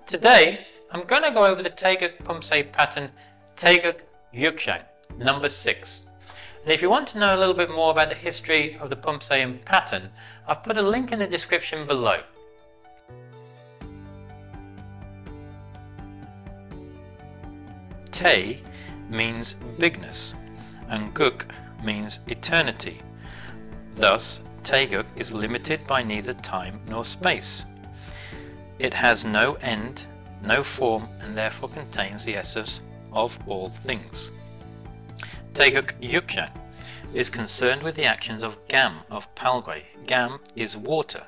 Today I'm going to go over the Taegeuk Poomsae pattern Taegeuk Yook Jang, number 6. And if you want to know a little bit more about the history of the Poomsae pattern, I've put a link in the description below. Tae means bigness and Geuk means eternity. Thus, Taegeuk is limited by neither time nor space. It has no end, no form, and therefore contains the essence of all things. Taegeuk Yook Jang is concerned with the actions of Gam of Palgwe. Gam is water,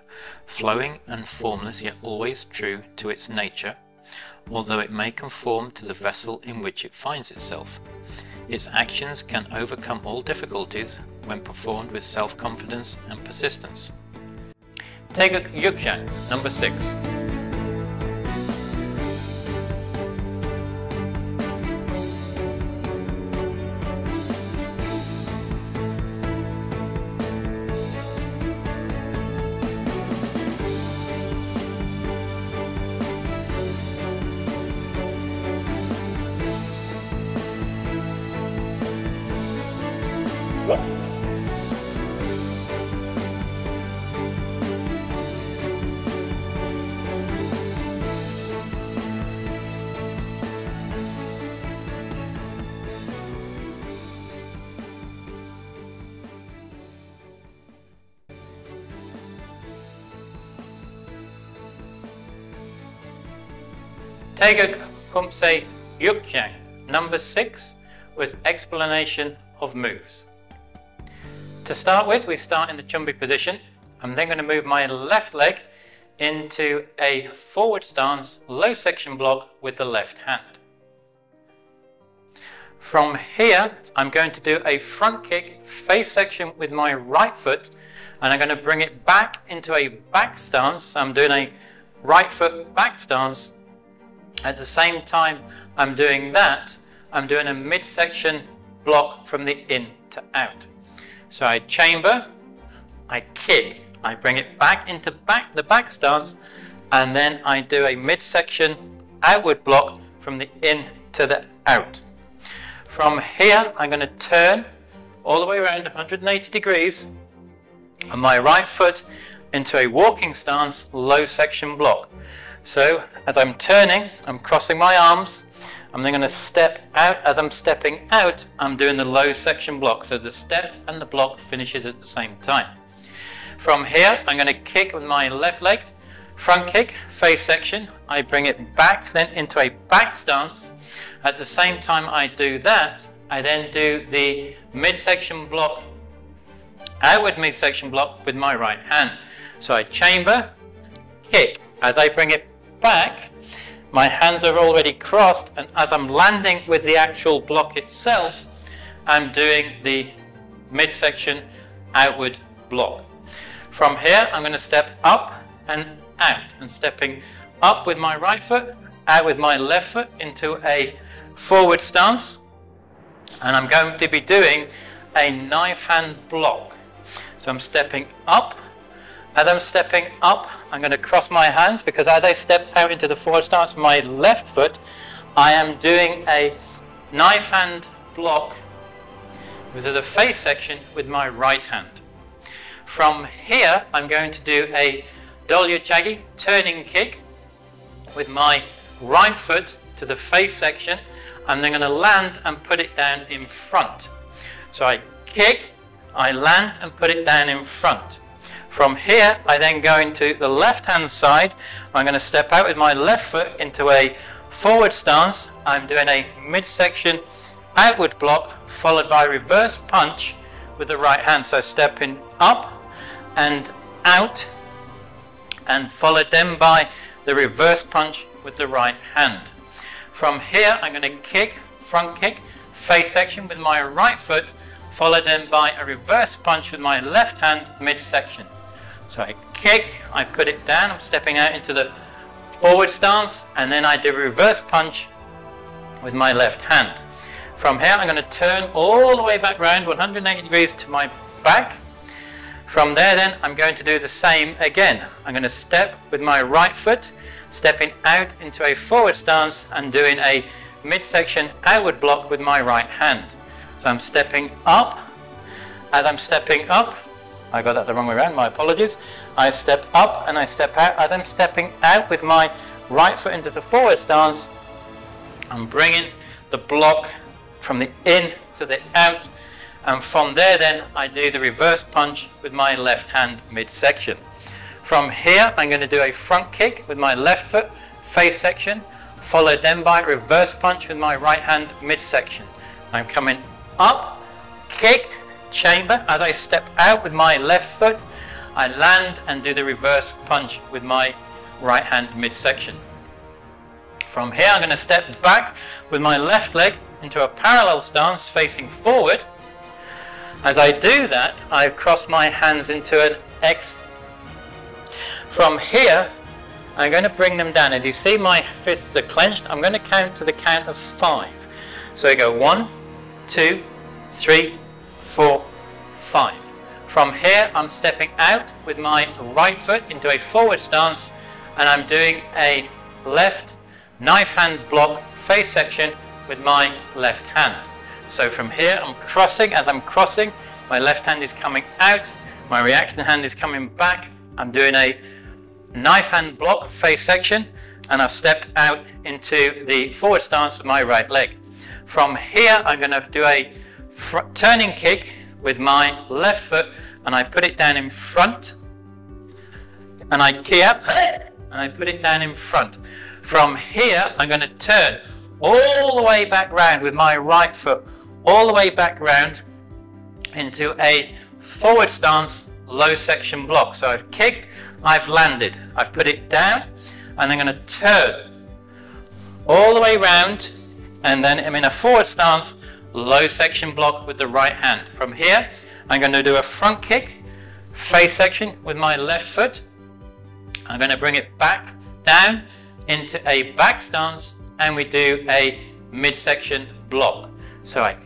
flowing and formless yet always true to its nature, although it may conform to the vessel in which it finds itself. Its actions can overcome all difficulties when performed with self-confidence and persistence. Taegeuk Yook Jang, number 6. Taegeuk Poomsae Yook Jang, number 6, with explanation of moves. To start with, we start in the chumbi position. I'm then going to move my left leg into a forward stance, low section block with the left hand. From here, I'm going to do a front kick, face section with my right foot, and I'm going to bring it back into a back stance. I'm doing a right foot back stance. At the same time I'm doing that, I'm doing a midsection block from the in to out. So I chamber, I kick, I bring it back into the back stance, and then I do a midsection outward block from the in to the out. From here I'm going to turn all the way around 180 degrees on my right foot into a walking stance, low section block. So as I'm turning, I'm crossing my arms, I'm then going to step out. As I'm stepping out, I'm doing the low section block, so the step and the block finishes at the same time. From here, I'm going to kick with my left leg, front kick, face section, I bring it back then into a back stance. At the same time I do that, I then do the midsection block, outward midsection block with my right hand. So I chamber, kick. As I bring it back, my hands are already crossed, and as I'm landing with the actual block itself, I'm doing the midsection outward block. From here, I'm going to step up and out, and stepping up with my right foot, out with my left foot into a forward stance, and I'm going to be doing a knife hand block. So I'm stepping up. As I'm stepping up, I'm going to cross my hands, because as I step out into the forward stance with my left foot, I am doing a knife hand block with the face section with my right hand. From here, I'm going to do a dojang turning kick with my right foot to the face section. I'm then going to land and put it down in front. So I kick, I land and put it down in front. From here, I then go into the left hand side. I'm going to step out with my left foot into a forward stance. I'm doing a midsection outward block followed by a reverse punch with the right hand. So stepping up and out, and followed then by the reverse punch with the right hand. From here, I'm going to kick, front kick, face section with my right foot, followed then by a reverse punch with my left hand midsection. So I kick, I put it down, I'm stepping out into the forward stance, and then I do a reverse punch with my left hand. From here I'm going to turn all the way back round 180 degrees to my back. From there then I'm going to do the same again. I'm going to step with my right foot stepping out into a forward stance and doing a midsection outward block with my right hand. So I'm stepping up. As I'm stepping up, I got that the wrong way around, my apologies. I step up and I step out. As I'm stepping out with my right foot into the forward stance, I'm bringing the block from the in to the out, and from there then I do the reverse punch with my left hand midsection. From here I'm going to do a front kick with my left foot, face section, followed then by reverse punch with my right hand midsection. I'm coming up, kick, chamber. As I step out with my left foot, I land and do the reverse punch with my right hand midsection. From here I'm going to step back with my left leg into a parallel stance facing forward. As I do that, I cross my hands into an X. From here I'm going to bring them down. As you see, my fists are clenched. I'm going to count to the count of 5. So I go 1, 2, 3, 4, 5. From here I'm stepping out with my right foot into a forward stance, and I'm doing a left knife hand block face section with my left hand. So from here I'm crossing. As I'm crossing, my left hand is coming out, my reaction hand is coming back. I'm doing a knife hand block face section, and I've stepped out into the forward stance with my right leg. From here I'm going to do a turning kick with my left foot, and I put it down in front, and I key up and I put it down in front. From here I'm going to turn all the way back round with my right foot, all the way back round into a forward stance low section block. So I've kicked, I've landed, I've put it down, and I'm going to turn all the way round, and then I'm in a forward stance low section block with the right hand. From here I'm going to do a front kick face section with my left foot. I'm going to bring it back down into a back stance, and we do a midsection block. So I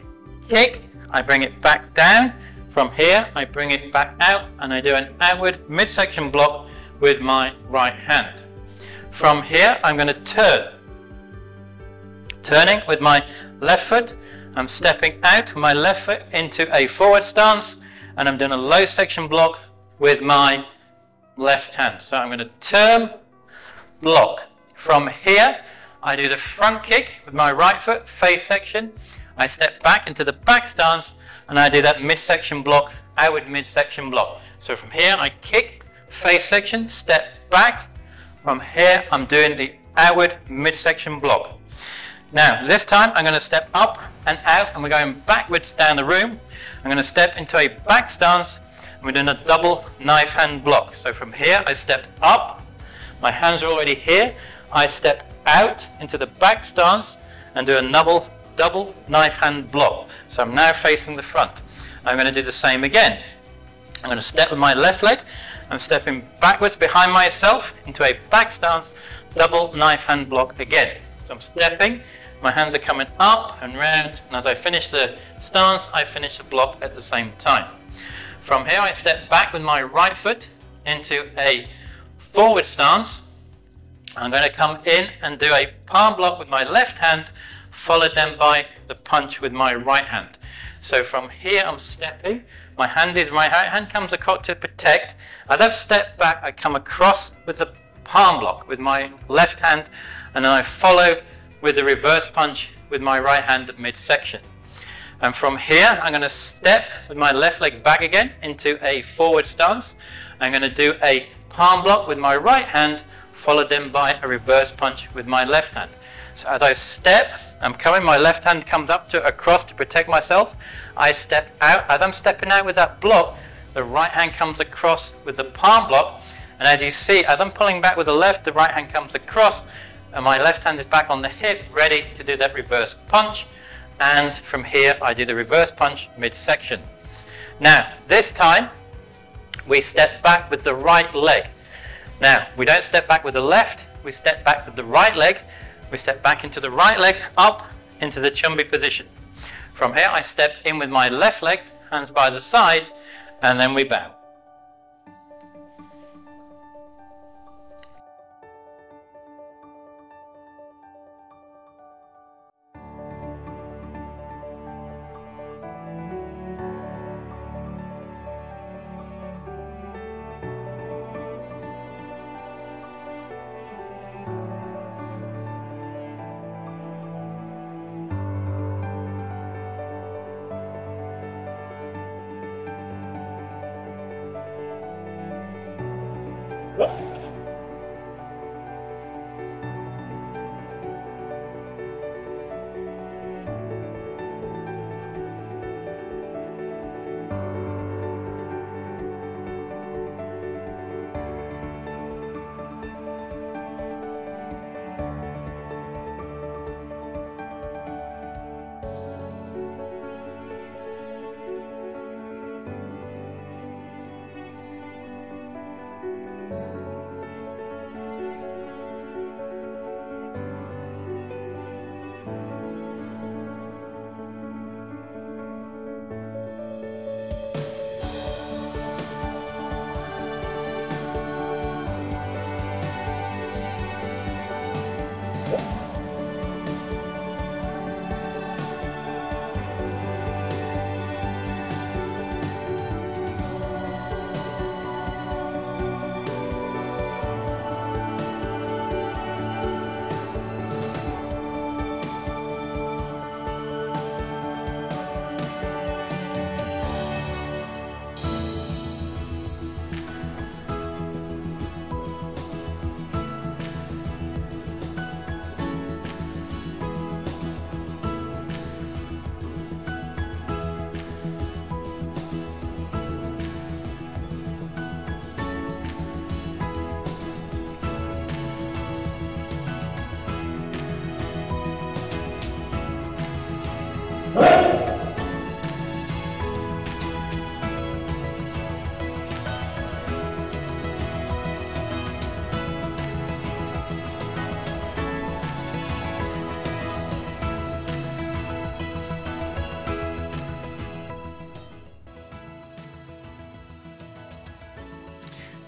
kick, I bring it back down. From here I bring it back out, and I do an outward midsection block with my right hand. From here I'm going to turn. Turning with my left foot, I'm stepping out with my left foot into a forward stance, and I'm doing a low section block with my left hand. So I'm going to turn, block. From here I do the front kick with my right foot face section. I step back into the back stance, and I do that midsection block, outward midsection block. So from here I kick, face section, step back. From here I'm doing the outward midsection block. Now this time I'm going to step up and out, and we're going backwards down the room. I'm going to step into a back stance, and we're doing a double knife hand block. So from here I step up, my hands are already here. I step out into the back stance and do a double knife hand block. So I'm now facing the front. I'm going to do the same again. I'm going to step with my left leg. I'm stepping backwards behind myself into a back stance, double knife hand block again. So I'm stepping, my hands are coming up and round, and as I finish the stance, I finish the block at the same time. From here I step back with my right foot into a forward stance. I'm going to come in and do a palm block with my left hand, followed then by the punch with my right hand. So from here I'm stepping, my right hand comes across to protect. As I've stepped back, I come across with the palm block with my left hand, and then I follow with the reverse punch with my right hand at midsection. And from here I'm going to step with my left leg back again into a forward stance. I'm going to do a palm block with my right hand, followed then by a reverse punch with my left hand. So as I step, I'm coming, my left hand comes up to across to protect myself. I step out. As I'm stepping out with that block, the right hand comes across with the palm block, and as you see, as I'm pulling back with the left, the right hand comes across, and my left hand is back on the hip, ready to do that reverse punch. And from here I do the reverse punch midsection. Now this time we step back with the right leg. Now, we don't step back with the left, we step back with the right leg. We step back into the right leg, up into the chumbi position. From here I step in with my left leg, hands by the side, and then we bow.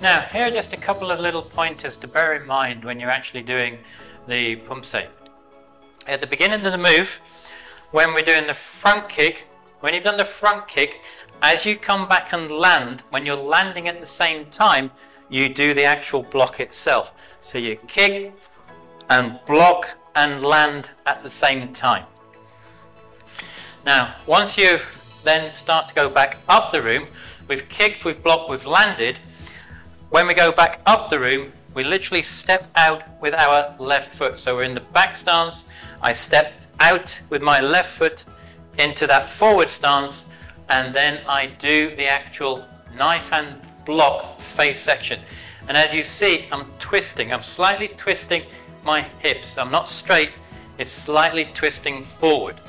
Now, here are just a couple of little pointers to bear in mind when you're actually doing the Poomsae. At the beginning of the move, when we're doing the front kick, when you've done the front kick, as you come back and land, when you're landing at the same time, you do the actual block itself. So you kick and block and land at the same time. Now, once you then start to go back up the room, we've kicked, we've blocked, we've landed. When we go back up the room, we literally step out with our left foot. So we're in the back stance, I step out with my left foot into that forward stance, and then I do the actual knife hand block face section. And as you see, I'm twisting, I'm slightly twisting my hips. I'm not straight, it's slightly twisting forward.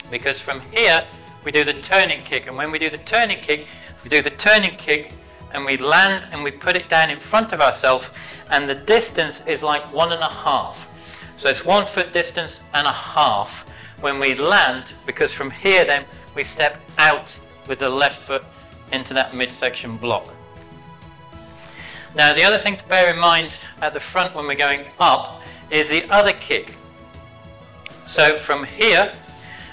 Because from here, we do the turning kick, and when we do the turning kick, we do the turning kick and we land and we put it down in front of ourselves, and the distance is like 1.5. So it's 1 foot distance and a half when we land, because from here then we step out with the left foot into that midsection block. Now the other thing to bear in mind at the front when we're going up is the other kick. So from here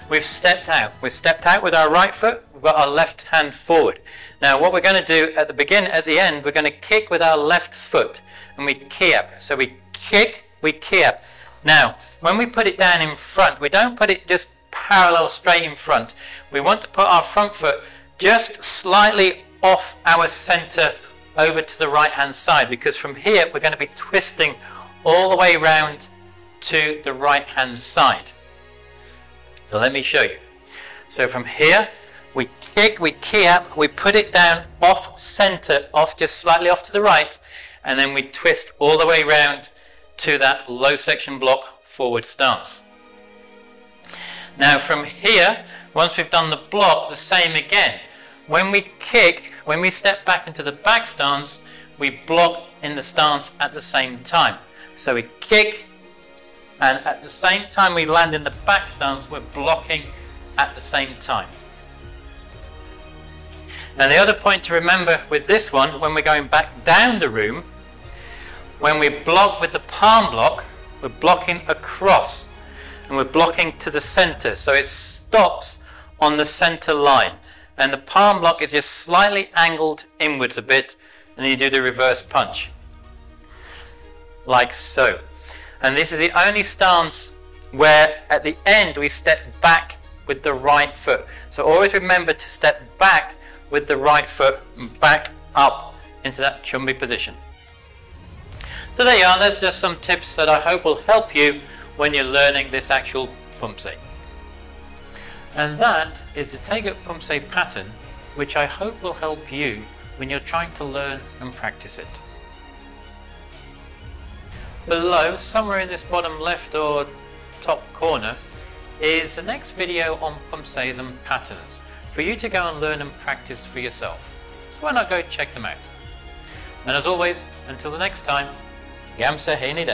we've stepped out. We've stepped out with our right foot, we've got our left hand forward. Now what we're going to do at the end, we're going to kick with our left foot and we kiap. So we kick, we kiap. Now when we put it down in front, we don't put it just parallel straight in front. We want to put our front foot just slightly off our center over to the right hand side, because from here we're going to be twisting all the way round to the right hand side. So let me show you. So from here we kick, we kiap, we put it down off center, off just slightly off to the right, and then we twist all the way round to that low section block forward stance. Now from here, once we've done the block, the same again. When we kick, when we step back into the back stance, we block in the stance at the same time. So we kick, and at the same time we land in the back stance, we're blocking at the same time. Now the other point to remember with this one, when we're going back down the room, when we block with the palm block, we're blocking across and we're blocking to the center, so it stops on the center line, and the palm block is just slightly angled inwards a bit, and you do the reverse punch like so. And this is the only stance where at the end we step back with the right foot. So always remember to step back with the right foot and back up into that chumbi position. So there you are, that's just some tips that I hope will help you when you're learning this actual Poomsae. And that is the Taegeuk Poomsae pattern, which I hope will help you when you're trying to learn and practice it. Below, somewhere in this bottom left or top corner, is the next video on Poomsaes and patterns for you to go and learn and practice for yourself. So why not go check them out? And as always, until the next time, Gam Sa Hae Ni.